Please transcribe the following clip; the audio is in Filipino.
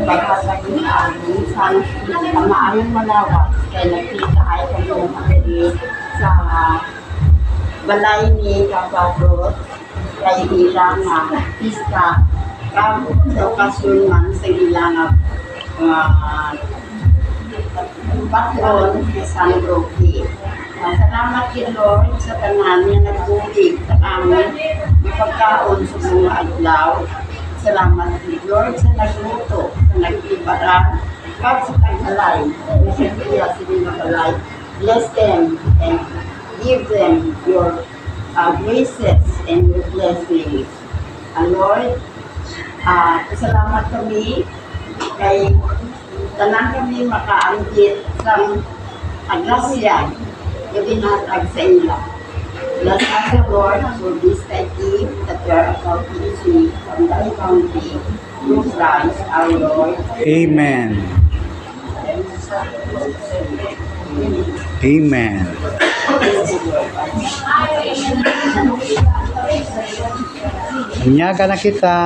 Pagkasagin minsan maayong malawas kaya nagkita ay kami ng kapatid sa balay ni Kapabrot kay ilang pista kag sa okasyon man sa ilang patron sa San Roque. Salamat kay Lord sa tanan niya nagbulig sa amin mapagkaon sa mga adlaw. Salamat kay Lord sa nagluto, sa nag-ibaran, kag sa taghalay. Masaya sila mahalay. Bless them and give them your graces and your blessings. Lord, salamat kami kay tanan kami makaanggit sa agrasya gabi natag sa ila. Bless us, the Lord, for this thy gift that we are about to receive from thy bounty through Christ our Lord. Amen. Amen. Anyaga na kita.